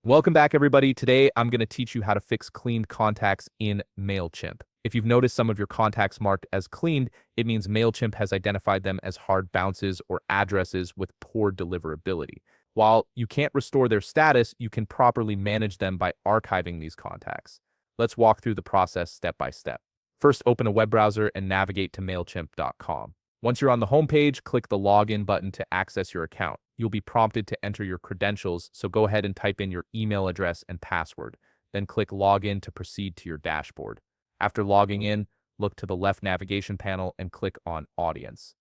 Welcome back, everybody. Today, I'm going to teach you how to fix cleaned contacts in Mailchimp. If you've noticed some of your contacts marked as cleaned, it means Mailchimp has identified them as hard bounces or addresses with poor deliverability. While you can't restore their status, you can properly manage them by archiving these contacts. Let's walk through the process step by step. First, open a web browser and navigate to Mailchimp.com. Once you're on the homepage, click the Login button to access your account. You'll be prompted to enter your credentials, so go ahead and type in your email address and password. Then click Login to proceed to your dashboard. After logging in, look to the left navigation panel and click on Audience.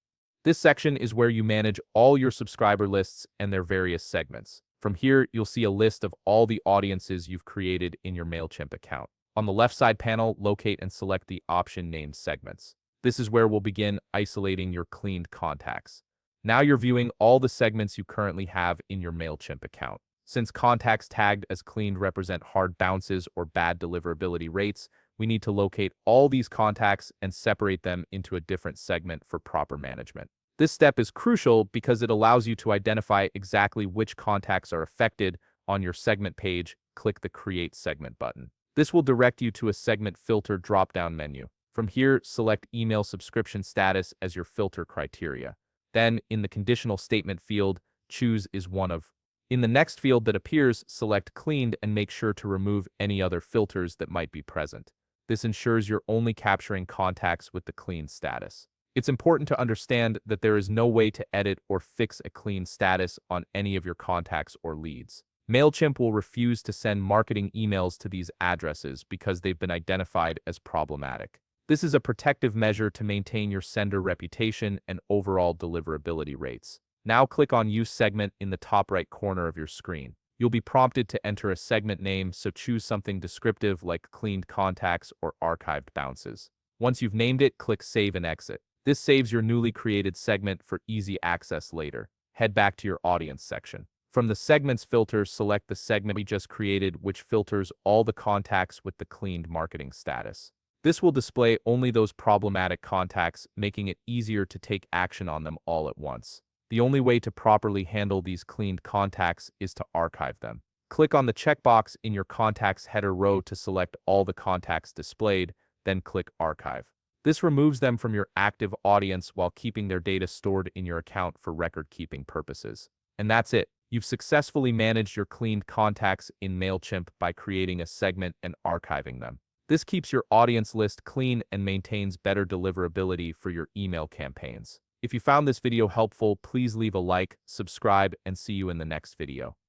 This section is where you manage all your subscriber lists and their various segments. From here, you'll see a list of all the audiences you've created in your Mailchimp account. On the left side panel, locate and select the option named Segments. This is where we'll begin isolating your cleaned contacts. Now you're viewing all the segments you currently have in your Mailchimp account. Since contacts tagged as cleaned represent hard bounces or bad deliverability rates, we need to locate all these contacts and separate them into a different segment for proper management. This step is crucial because it allows you to identify exactly which contacts are affected. On your segment page, click the Create Segment button. This will direct you to a segment filter drop-down menu. From here, select email subscription status as your filter criteria. Then, in the conditional statement field, choose is one of. In the next field that appears, select cleaned and make sure to remove any other filters that might be present. This ensures you're only capturing contacts with the clean status. It's important to understand that there is no way to edit or fix a clean status on any of your contacts or leads. Mailchimp will refuse to send marketing emails to these addresses because they've been identified as problematic. This is a protective measure to maintain your sender reputation and overall deliverability rates. Now click on Use Segment in the top right corner of your screen. You'll be prompted to enter a segment name, so choose something descriptive like cleaned contacts or archived bounces. Once you've named it, click Save and Exit. This saves your newly created segment for easy access later. Head back to your audience section. From the Segments filter, select the segment we just created, which filters all the contacts with the cleaned marketing status. This will display only those problematic contacts, making it easier to take action on them all at once. The only way to properly handle these cleaned contacts is to archive them. Click on the checkbox in your contacts header row to select all the contacts displayed, then click Archive. This removes them from your active audience while keeping their data stored in your account for record-keeping purposes. And that's it. You've successfully managed your cleaned contacts in Mailchimp by creating a segment and archiving them. This keeps your audience list clean and maintains better deliverability for your email campaigns. If you found this video helpful, please leave a like, subscribe, and see you in the next video.